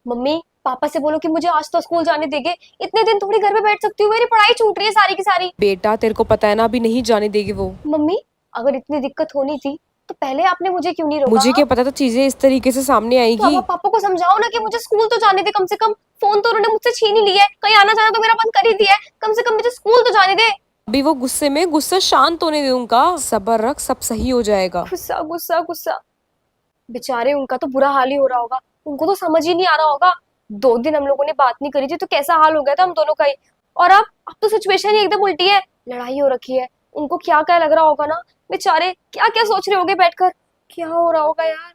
Mummy papa से बोलो कि मुझे आज तो स्कूल जाने देंगे। इतने दिन थोड़ी घर पे बैठ सकती हूँ, मेरी पढ़ाई छूट रही है सारी की सारी। बेटा तेरे को पता है ना, अभी नहीं जाने देगी वो। मम्मी अगर इतनी दिक्कत होनी थी तो पहले आपने मुझे क्यों नहीं रोका? मुझे हाँ? क्या पता था चीजें इस तरीके से सामने तो अब आएगी। आप पापा को समझाओ ना कि मुझे स्कूल तो जाने दे कम से कम। फोन तो उन्होंने मुझसे छीन ही लिया है, कहीं आना जाना तो मेरा बंद कर ही दिया है, कम से कम मुझे स्कूल तो जाने दे। अभी वो गुस्से में, गुस्सा शांत होने दे उनका, सब्र रख, सब सही हो जाएगा। गुस्सा गुस्सा गुस्सा। बेचारे उनका तो बुरा हाल ही हो रहा होगा, उनको तो समझ ही नहीं आ रहा होगा। 2 दिन हम लोगों ने बात नहीं करी थी तो कैसा हाल हो गया था हम दोनों का ही। और अब तो सिचुएशन ही एकदम उल्टी है, लड़ाई हो रखी है। उनको क्या क्या लग रहा होगा ना, बेचारे क्या क्या सोच रहे होंगे बैठकर। क्या हो रहा होगा यार।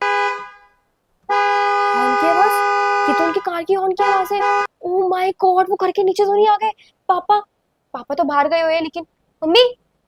हॉर्न की आवाज, ये तो उनकी कार की हॉर्न की आवाज है। ओह माय गॉड, वो घर के नीचे तो नहीं आ गए? पापा पापा तो बाहर गए हुए हैं, लेकिन मम्मी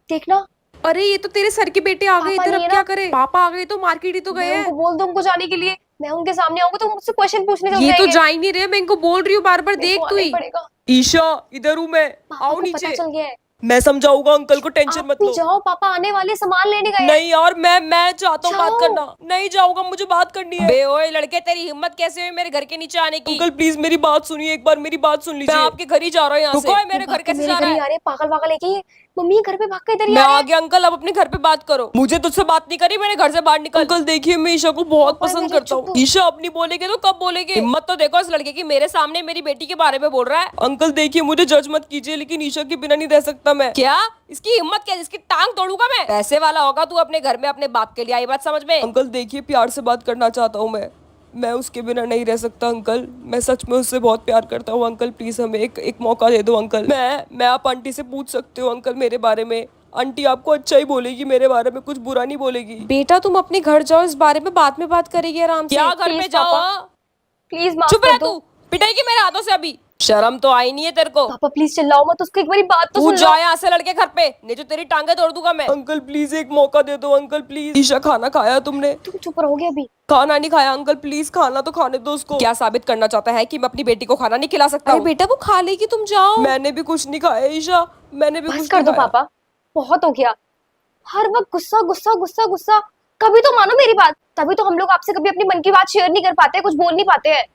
देखना, अरे ये तो तेरे सर के बेटे आ गए पापा इधर, नहीं अब है क्या ना। करे? पापा आ गए तो मार्केट ही तो मैं गए उनको हैं। बोल दूं उनको जाने के लिए, मैं उनके सामने आऊंगा तो मुझसे क्वेश्चन पूछने लग ये तो जाएंगे। जा ही नहीं रहे, मैं इनको बोल रही हूँ बार बार, मेरे को देख तू आना ही ही। पड़ेगा। ईशा, इधर हूँ मैं। पापा आओ को पता नीचे। चल गया है। मैं समझाऊंगा अंकल को, टेंशन आप मत भी लो। जाओ, पापा आने वाले, सामान लेने गए हैं। नहीं यार, मैं चाहता हूँ बात जाओ। करना। नहीं जाऊंगा, मुझे बात करनी है। बे ओए लड़के, तेरी हिम्मत कैसे हुई मेरे घर के नीचे आने की? अंकल प्लीज मेरी बात सुनिए, एक बार मेरी बात सुन मैं लीजिए। आपके घर ही जा रहा हूँ यहाँ से। रुको, मेरे भाग घर के कैसे मेरे जा घर रहा ही है? आ रहे हैं, पागल पागल है क्या ये? मम्मी घर पे भाग के इधर ही मैं आ रहे आ हैं। गया अंकल, अब अपने घर पे बात करो। मुझे तुझसे बात नहीं करी मैंने, घर से बाहर निकल। अंकल देखिए, मैं ईशा को बहुत पापा पसंद मेरे करता चुप हूँ। तो। ईशा अपनी बोलेगे तो कब बोलेगे? हिम्मत तो देखो इस लड़के की, मेरे सामने मेरी बेटी के बारे में बोल रहा है। अंकल देखिए, मुझे जज मत कीजिए, लेकिन ईशा के बिना नहीं रह सकता मैं। क्या? इसकी हिम्मत क्या? इसकी टांग तोड़ूंगा मैं। पैसे वाला होगा तू अपने घर में अपने बाप के लिए, आई बात समझ में? अंकल देखिए, प्यार से बात करना चाहता हूँ मैं उसके बिना नहीं रह सकता अंकल। मैं सच में उससे बहुत प्यार करता हूँ अंकल, प्लीज हमें एक मौका दे दो अंकल। मैं आप आंटी से पूछ सकते हो अंकल मेरे बारे में। आंटी आपको अच्छा ही बोलेगी मेरे बारे में, कुछ बुरा नहीं बोलेगी। बेटा तुम अपने घर जाओ, इस बारे में बाद में बात करेगी आराम से। क्या घर पे प्लीज जाओ? पापा, प्लीज माफ चुप कर रह दो। तू, पिटाएगी मेरे हाथों से अभी। शर्म तो आई नहीं है तेरे को? पापा प्लीज चिल्लाओ मत, उसको एक बारी बात तो तू सुन लो। जा यहाँ से लड़के घर पे, नहीं तो तेरी टांगे तोड़ दूंगा मैं। अंकल प्लीज एक मौका दे दो अंकल, प्लीज। ईशा खाना खाया तुमने? तुम चुप रहोगे अभी? खाना नहीं खाया अंकल, प्लीज खाना तो खाने दो उसको। क्या साबित करना चाहता है कि मैं अपनी बेटी को खाना नहीं खिला सकता? अरे बेटा वो खा लेगी, तुम जाओ। मैंने भी कुछ नहीं खाया ईशा, मैंने भी बस कुछ कर नहीं दो खाया। पापा, बहुत हो गया। हर वक्त गुस्सा गुस्सा गुस्सा गुस्सा। कभी तो मानो मेरी बात, तभी तो हम लोग आपसे कभी अपनी मन की बात शेयर नहीं कर पाते, कुछ बोल नहीं पाते हैं।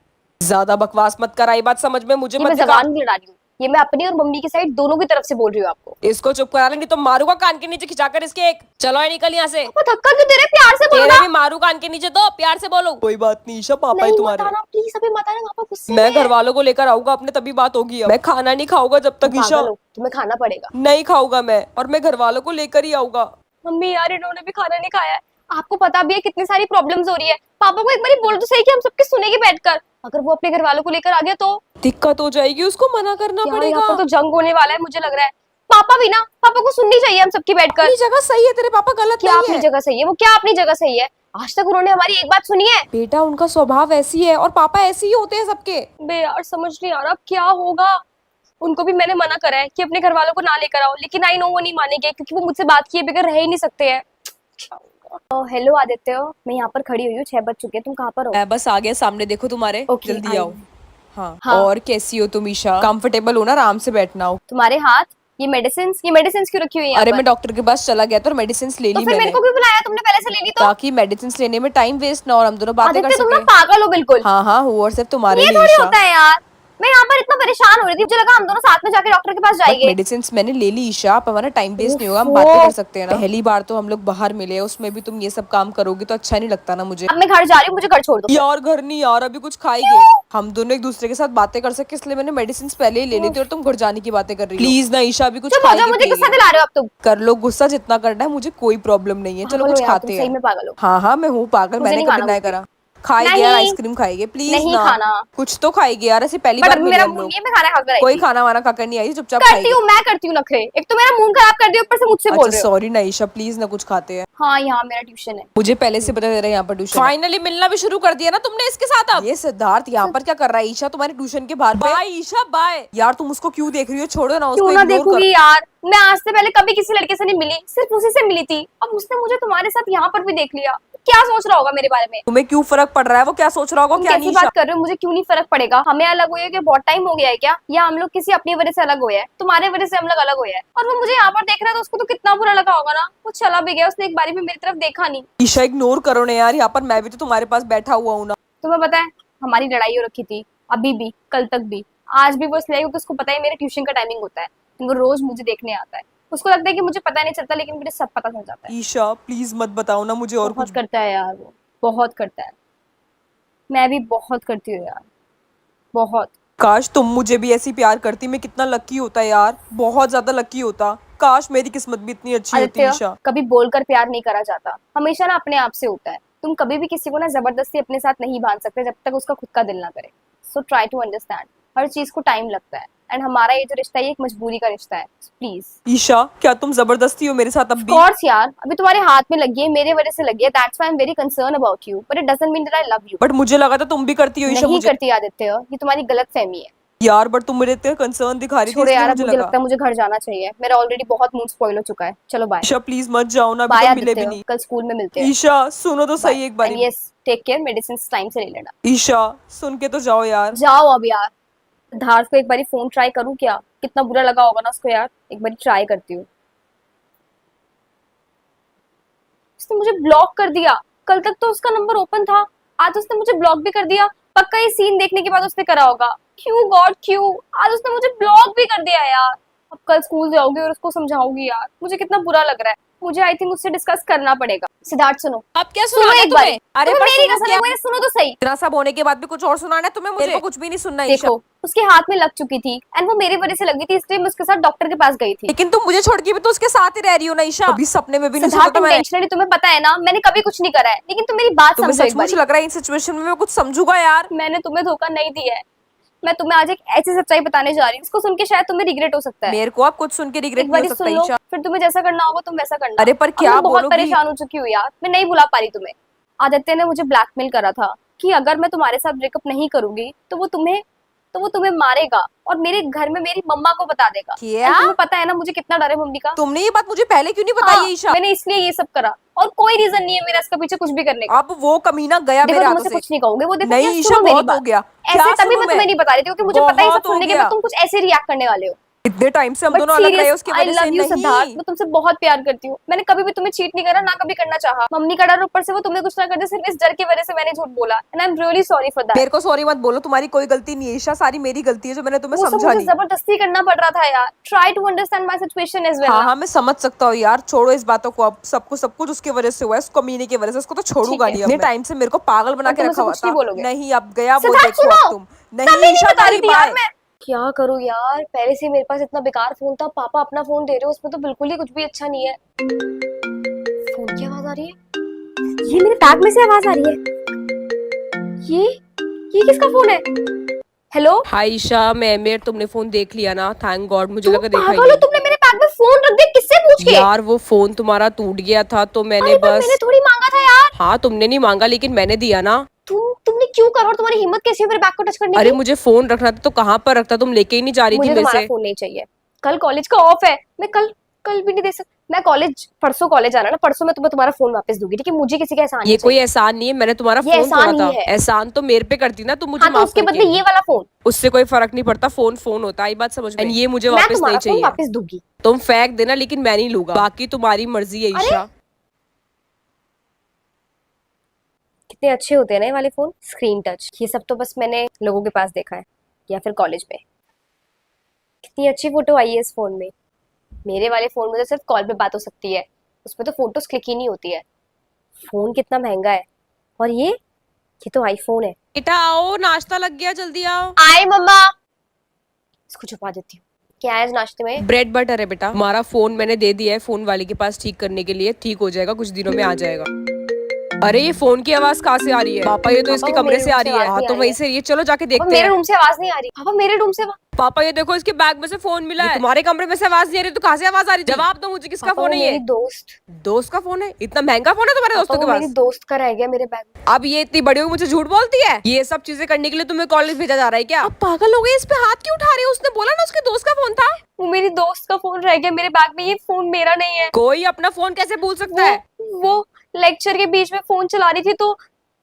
ज्यादा बकवास मत कर, आई बात समझ में, मुझे ये मत मैं दिखा। जबान नहीं लड़ा रही हूँ, ये मैं अपनी और मम्मी की साइड दोनों की तरफ से बोल रही हूँ आपको। इसको चुप करा ले, नहीं तो मारूंगा कान के नीचे खिंचाकर इसके एक। चलो है निकल यहाँ से। वो धक्का क्यों दे रहे? प्यार से बोलो तेरे ना। भी मारू कान के नीचे, तो प्यार से बोलो। कोई बात नहीं ईशा, पापा ही नहीं तुम्हारे। मत आना प्लीज, अभी मत आना, पापा गुस्से मैं में घर हैं। वालों को लेकर आऊंगा अपने, तभी बात होगी। अब मैं खाना नहीं खाऊंगा जब तक ईशा। पागल हो, तुम्हें खाना पड़ेगा। नहीं खाऊंगा मैं, और मैं घर वालों को लेकर ही आऊंगा। मम्मी यार इन्होंने भी खाना नहीं खाया है, आपको पता भी है कितनी सारी प्रॉब्लम्स हो रही है। पापा को एक बार बोल तो सही कि हम सबकी सुनेंगे बैठकर। अगर वो अपने घर वालों को लेकर आ गया तो दिक्कत हो जाएगी, उसको मना करना यार पड़ेगा। यहाँ पर तो जंग होने वाला है मुझे लग रहा है। पापा भी ना, पापा को सुननी चाहिए हम सबकी बैठकर। अपनी जगह सही है, तेरे पापा गलत क्या नहीं अपनी है। जगह सही है? वो क्या अपनी जगह सही है? आज तक उन्होंने हमारी एक बात सुनी है? बेटा उनका स्वभाव ऐसी है, और पापा ऐसे ही होते हैं सबके। बे यार समझ नहीं आ रहा अब क्या होगा। उनको भी मैंने मना करा है कि अपने घर वालों को ना लेकर आओ, लेकिन आई नो वो नहीं मानेंगे, क्योंकि वो मुझसे बात किए बगैर रह ही नहीं सकते हैं। हेलो आदित्य, मैं यहाँ पर खड़ी हुई हूँ, 6 बज चुके हैं, तुम कहाँ पर हो? मैं बस आ गया सामने, देखो तुम्हारे। ओके, जल्दी आई आओ। हूँ। हाँ। हाँ। और कैसी हो तुम ईशा? कंफर्टेबल हो ना? आराम से बैठना हो। तुम्हारे हाथ ये मेडिसिन क्यों रखी हुई है यहाँ अरे पर? मैं डॉक्टर के पास चला गया था और मेडिसिन ले तो ली फिर मेरे मैंने, को क्यों बुलाया तुमने? पहले से ले ली तो। ताकि मेडिसिन लेने में टाइम वेस्ट ना हो और हम दोनों बातें कर आदित्य तुम ना सके। पागल हो बिल्कुल। हाँ हाँ, और सिर्फ तुम्हारे ये लिए थोड़ी ईशा। होता है यार, मैं यहाँ पर इतना परेशान हो रही थी, मुझे लगा हम दोनों साथ में जाके डॉक्टर के पास जाएंगे। मेडिसिन मैंने ले ली ईशा, अब हमारा टाइम वेस्ट नहीं होगा, हम ओफो। बातें कर सकते हैं ना। पहली बार तो हम लोग बाहर मिले, उसमें भी तुम ये सब काम करोगी तो अच्छा नहीं लगता ना मुझे। अब मैं घर जा रही हूँ, मुझे घर छोड़ दो। यार घर नहीं यार, अभी कुछ खाएंगे। हम दोनों एक दूसरे के साथ बातें कर सके, इसलिए मैंने मेडिसिन पहले ही ले ली थी, और तुम घर जाने की बातें कर रही हो। प्लीज ना ईशा, अभी कुछ चुप हो जाओ, खाएंगे मुझे गुस्सा पिएंगे। दिला रहे हो अब तुम। कर लो गुस्सा जितना करना है, मुझे कोई प्रॉब्लम नहीं है। चलो पागल हो कुछ यार, तुम खाते सही हैं। में पागल हो। हाँ हाँ मैं हूँ पागल, मुझे मैंने नहीं कभी खाना नहीं कुछ भी। करा। खाएंगे नहीं। यार, आइसक्रीम खाएंगे प्लीज नहीं ना। खाना। कुछ तो खाएंगे यार, ऐसे पहली बट बार अभी मिले मेरा हम मूड लोग। नहीं है, मैं खाना खाकर आई कोई थी। खाना वाना खाकर नहीं आई, चुपचाप करती खाएंगे। हूँ, मैं करती हूँ नखरे, एक तो मेरा मूड खराब कर दिया, ऊपर से मुझसे बोल अच्छा रहे हो। सॉरी ना ईशा, प्लीज ना कुछ खाते हैं। हाँ यहाँ मेरा ट्यूशन है। मुझे पहले से पता चल यहाँ पर ट्यूशन है। फाइनली मिलना भी शुरू कर दिया ना तुमने इसके साथ अब। ये सिद्धार्थ यहाँ पर क्या कर रहा है? ईशा तुम्हारे ट्यूशन के बाहर पे। Bye Isha bye. यार तुम उसको क्यों देख रही हो? छोड़ो ना उसको, क्यों ना इग्नोर कर। देखूंगी यार, मैं आज से पहले कभी किसी लड़के से नहीं मिली, सिर्फ उसी से मिली थी। अब उसने मुझे तुम्हारे साथ यहाँ पर भी देख लिया, क्या सोच रहा होगा मेरे बारे में? तुम्हें क्यों फर्क पड़ रहा है? वो क्या सोच रहा होगा? तुम क्या कैसी नहीं बात ईशा? कर रहे हो? मुझे क्यों नहीं फर्क पड़ेगा? हमें अलग हुए कि बहुत टाइम हो गया है क्या, या हम लोग किसी अपनी वजह से अलग हुए हैं? तुम्हारे वजह से हम लोग अलग हुए हैं, और वो मुझे यहाँ पर देख रहा है तो उसको तो कितना बुरा लगा होगा ना। वो चला भी गया, उसने एक बारी भी मेरी तरफ देखा नहीं। ईशा इग्नोर करो ना यार, यहाँ पर मैं भी तो तुम्हारे पास बैठा हुआ हूँ ना। तुम्हें पता है हमारी लड़ाई हो रखी थी, अभी भी, कल तक भी, आज भी वो इसलिए क्योंकि उसको पता है मेरे ट्यूशन का टाइमिंग होता है, वो रोज मुझे देखने आता है। उसको लगता है कि मुझे पता नहीं चलता, लेकिन मुझे सब पता चल जाता है। ईशा प्लीज मत बताओ ना मुझे और बहुत कुछ। करता है यार वो, बहुत करता है। मैं भी बहुत करती हूँ यार, बहुत। काश तुम मुझे भी ऐसी प्यार करती, मैं कितना लकी होता यार, बहुत ज्यादा लकी होता। काश मेरी किस्मत भी इतनी अच्छी होती आदित्य, ईशा। कभी बोलकर प्यार नहीं करा जाता, हमेशा ना अपने आप से होता है। तुम कभी भी किसी को ना जबरदस्ती अपने साथ नहीं बांध सकते जब तक उसका खुद का दिल ना करे। सो ट्राई टू अंडरस्टैंड, हर चीज को टाइम लगता है, एंड हमारा ये जो रिश्ता है ये एक मजबूरी का रिश्ता है। प्लीज। ईशा क्या तुम जबरदस्ती हो मेरे साथ अब भी? कोर्स यार, अभी तुम्हारे हाथ में लगी है, मेरे वजह से लगी है, that's why I am very concern about you, but it doesn't mean that I love you. But मुझे लगा था तुम भी करती हो ईशा नहीं मुझे। करती आदित्य, ये तुम्हारी गलतफहमी है। यार बट तुम मेरे इतने कंसर्न दिखा रही थी छोड़ो इसलिए यार, अब मुझे मुझे लगा। लगता है मुझे घर जाना चाहिए, मेरा ऑलरेडी बहुत मूड स्पॉइल हो चुका है। चलो बाय। ईशा प्लीज मत जाओ ना, अभी बाय तो मिले भी आदित्य, नहीं। कल स्कूल में मिलते हैं। ईशा सुनो तो सही एक बार। And yes, take care, medicine time से ले लेना। ईशा सुन के तो जाओ यार। जाओ अब यार। सिद्धार्थ को एक बारी फोन ट्राई करूं क्या? कितना बुरा लगा होगा ना उसको यार, एक बारी ट्राई करती हूँ। उसने मुझे ब्लॉक कर दिया, कल तक तो उसका नंबर ओपन था, आज उसने मुझे ब्लॉक भी कर दिया। पक्का ये सीन देखने के बाद उसने करा होगा। क्यों गॉड क्यों? आज उसने मुझे ब्लॉक भी कर दिया यार। अब कल स्कूल जाओगी और उसको समझाओगी यार, मुझे कितना बुरा लग रहा है। मुझे आई थिंक उससे डिस्कस करना पड़ेगा। सिद्धार्थ सुनो, अब क्या सुनो सुनाना एक तुम्हें? बारी। अरे तुम्हें पर मेरी सुनो कसम क्या? है, मुझे सुनो तो सही। इतना सब होने के बाद भी कुछ और सुनाना है तुम्हें मुझे? मेरे को कुछ भी नहीं सुनना ईशा। देखो, उसके हाथ में लग चुकी थी एंड वो मेरी वजह से लगी थी, इसलिए मैं उसके साथ डॉक्टर के पास गई थी। लेकिन तुम मुझे छोड़ के भी तो उसके साथ ही रह रही हो ना ईशा। अभी सपने में भी नहीं सोचा सिद्धार्थ था मैंने। इंटेंशनली, तुम्हें पता है ना मैंने कभी कुछ नहीं करा है, लेकिन तुम मेरी बात तुम्हें समझो एक सचमुच बारी। लग रहा है इन सिचुएशन में मैं कुछ समझूंगा यार? मैंने तुम्हें धोखा नहीं दिया है। मैं तुम्हें आज एक ऐसी सच्चाई बताने जा रही हूँ, इसको सुन के शायद तुम्हें रिग्रेट हो सकता है। मेरे को अब कुछ सुन के रिग्रेट एक नहीं हो बारी सकता सुन लो, ईशा। फिर तुम्हें जैसा करना होगा तुम वैसा करना। अरे पर अब क्या मैं बहुत बोलोगी? परेशान हो चुकी हूँ यार, मैं नहीं बुला पा रही तुम्हें। आदित्य ने मुझे ब्लैकमेल करा था कि अगर मैं तुम्हारे साथ ब्रेकअप नहीं करूंगी तो वो तुम्हें मारेगा और मेरे घर में मेरी मम्मा को बता देगा। क्या? And तुम्हें पता है ना मुझे कितना डर है मम्मी का। तुमने ये बात मुझे पहले क्यों नहीं बताई हाँ, ईशा? मैंने इसलिए ये सब करा और कोई रीजन नहीं है मेरा इसका पीछे कुछ भी करने का। अब वो कमीना गया देखो मेरे तुम हाथों मुझसे से। कुछ नहीं कहोगे, वो देखो नहीं क्या, ईशा सुनो मेरी बहुत बात। हो गया। ऐसे क्या तभी सुनूं मैं तुम्हें नहीं बता रही थी क्योंकि मुझे पता है ये सब बहुत हो सुनने के गया। बाद तुम कुछ ऐसे रिएक्ट करने वाले हो। इतने टाइम से हम बट दोनों अलग रहे उसकी आई वजह से लव यू सिद्धार्थ, नहीं। मैं तुमसे बहुत प्यार करती हूँ। मैंने कभी भी तुम्हें चीट नहीं करा, ना कभी करना चाहा। मम्मी का डर, ऊपर से वो तुम्हें कुछ ना कर दे, सिर्फ इस डर की वजह से मैंने झूठ बोला, and I am really sorry for that. मेरे को सॉरी मत बोलो, तुम्हारी कोई गलती नहीं है ईशा, सारी मेरी गलती है जो मैंने तुम्हें वो सब समझा मुझे नहीं। जबरदस्ती करना पड़ रहा था यार। Try to understand my situation as well. हाँ हाँ मैं समझ सकता हूँ यार, छोड़ो इस बातों को। अब सब कुछ उसकी वजह से हुआ है, उस कमीने की वजह से। उसको तो छोड़ूगा ठीक है। नहीं। अपने टाइम से मेरे को पागल बना और के तुम रखा मुझसे हुआ कुछ नहीं था। बोलोगे? नहीं अब गया वो, सिद्धार्थ देखो अब सुनो, तुम। तभी नहीं ईशा बता रही तेरी थी यार बाय। मैं। क्या करूं यार, पहले से मेरे पास इतना बेकार फोन था, पापा अपना फोन दे रहे हो, उसमें तो बिल्कुल ही कुछ भी अच्छा नहीं है। फोन की आवाज आ रही है, ये मेरे बैग में से आवाज आ रही है। ये किसका फोन है? हेलो, हाय ईशा, मैं तुमने फोन देख लिया ना? थैंक गॉड, मुझे तुम लगा देखा ही पागल हो? नहीं। तुमने मेरे बैग में फोन रख दिया, किससे पूछ के? यार वो फोन तुम्हारा टूट गया था तो मैंने अरे पर बस। मैंने थोड़ी मांगा था यार। हाँ तुमने नहीं मांगा लेकिन मैंने दिया ना। तुमने क्यों करा और तुम्हारी हिम्मत कैसी है मेरे बैग को टच करने अरे की? मुझे फोन रखना था तो कहाँ पर रखता, तुम लेके ही नहीं जा रही थी मुझे मेरे तुम्हारा से। फोन नहीं चाहिए, कल कॉलेज का ऑफ है, मैं कल भी नहीं दे सकती। मैं कॉलेज परसों कॉलेज आना ना, परसों मैं तुम्हें तुम्हारा फोन वापस दूंगी, ठीक है? मुझे किसी का एहसान ये नहीं कोई चाहिए। एहसान नहीं है, मैंने तुम्हारा ये फोन एहसान तोड़ा था। ही है। एहसान तो मेरे पे करती ना तुम मुझे हाँ तो माफ उसके बदले करके। ये वाला फोन उससे कोई फर्क नहीं पड़ता, फोन फोन होता है, ये बात समझ में। And ये मुझे मैं वापस तुम्हारा नहीं फोन चाहिए। वापस दूंगी। तुम फेंक देना लेकिन मैं नहीं लूंगा, बाकी तुम्हारी मर्जी है अरे! ईशा। कितने अच्छे होते हैं ना ये वाले फोन, स्क्रीन टच। ये सब तो बस मैंने लोगों के पास देखा है या फिर कॉलेज में। कितनी अच्छी फोटो आई है इस फोन में। मेरे वाले फोन में तो सिर्फ कॉल पे बात हो सकती है, उसमें तो फोटोज क्लिक ही नहीं होती है। फोन कितना महंगा है, और ये तो आईफोन है। बेटा आओ, नाश्ता लग गया, जल्दी आओ। आए मम्मा, इसको छुपा देती हूँ। क्या है आज नाश्ते में? ब्रेड बटर है बेटा। हमारा फोन मैंने दे दिया है फोन वाले के पास ठीक करने के लिए, ठीक हो जाएगा, कुछ दिनों में आ जाएगा। अरे ये फोन की आवाज कहाँ से आ रही है? पापा ये तो इसके वो कमरे मेरे से आ रूम रही से है। आवाज हाँ नहीं तो आ वहीं रही से ये, चलो जाके पापा देखते मेरे हैं। रूम से आवाज नहीं आ रही। पापा मेरे रूम से पापा ये देखो इसके बैग में से फोन मिला है। तुम्हारे कमरे में से आवाज नहीं आ रही तो कहाँ से आवाज आ रही? जवाब दो मुझे, किसका पापा, फोन वो है ये? मेरी दोस्त। दोस्त का फोन है? इतना महंगा फोन है तुम्हारे दोस्तों पापा, के वो मेरी पास? दोस्त का रह गया मेरे बैग में। अब ये इतनी बड़ी हो मुझे झूठ बोलती है? ये सब चीजें करने के लिए तुम्हें कॉलेज भेजा जा रहा है क्या? अब पागल हो गई, इस पे हाथ क्यों उठा रही हो? उसने बोला ना उसके दोस्त का फोन था। वो मेरी दोस्त का फोन रह गया मेरे बैग में, ये फोन मेरा नहीं है। कोई अपना फोन कैसे भूल सकता है? वो लेक्चर के बीच में फोन चला रही थी तो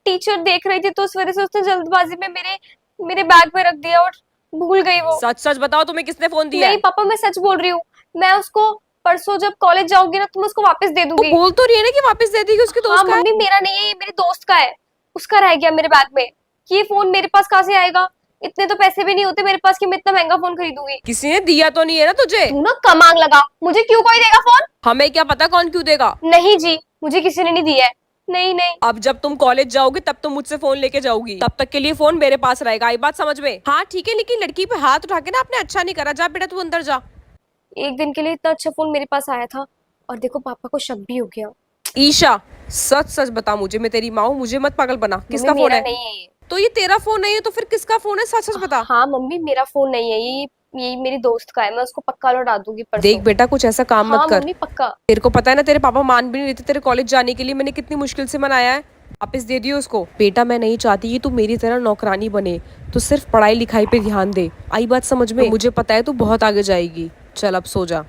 टीचर देख रही थी, तो उस वजह से उसने जल्दबाजी में मेरे बैग में रख दिया और भूल गई वो। सच सच बताओ तुम्हें किसने फोन दिया नहीं है? पापा, मैं सच बोल रही हूँ। मैं उसको परसों जब कॉलेज जाऊंगी ना तो मैं उसको वापस दे वो दूंगी। बोल तो रही है ना कि वापस दे देगी, उसके हाँ दोस्त का है। मम्मी, मेरा नहीं है, ये मेरे दोस्त का है, उसका रह गया मेरे बैग में। ये फोन मेरे पास कहाँ से आएगा? इतने तो पैसे भी नहीं होते मेरे पास कि मैं इतना महंगा फोन खरीदूंगी। किसी ने दिया तो नहीं है ना तुझे? तू ना कमांग लगा, मुझे क्यों कोई देगा फोन? हमें क्या पता कौन क्यों देगा। नहीं जी, मुझे किसी ने नहीं दिया है। नहीं नहीं। अब जब तुम कॉलेज जाओगी तब तुम मुझसे फोन लेके जाओगी, तब तक के लिए फोन मेरे पास रहेगा, आई बात समझ में? हाँ ठीक है, लेकिन लड़की पे हाथ उठा के ना आपने अच्छा नहीं करा। जा बेटा तू अंदर जा। एक दिन के लिए इतना अच्छा फोन मेरे पास आया था और देखो पापा को शक भी हो गया। ईशा सच सच बता मुझे, मैं तेरी माँ हूँ, मुझे मत पागल बना। किसका मम्मी, फोन मेरा है? नहीं है ये। तो ये तेरा फोन नहीं है तो फिर किसका फोन है? सच सच बता। हाँ मम्मी, मेरा फोन नहीं है ये मेरी दोस्त का है। मैं उसको पक्का लौटा दूंगी परसों। देख बेटा कुछ ऐसा काम हाँ मत कर। मम्मी पक्का। तेरे को पता है ना तेरे पापा मान भी नहीं रहे थे तेरे कॉलेज जाने के लिए, मैंने कितनी मुश्किल से मनाया है। वापस दे दियो उसको। बेटा मैं नहीं चाहती कि तू मेरी तरह नौकरानी बने, तो सिर्फ पढ़ाई लिखाई पे ध्यान दे, आई बात समझ में? मुझे पता है तू बहुत आगे जाएगी। चल अब सो जा।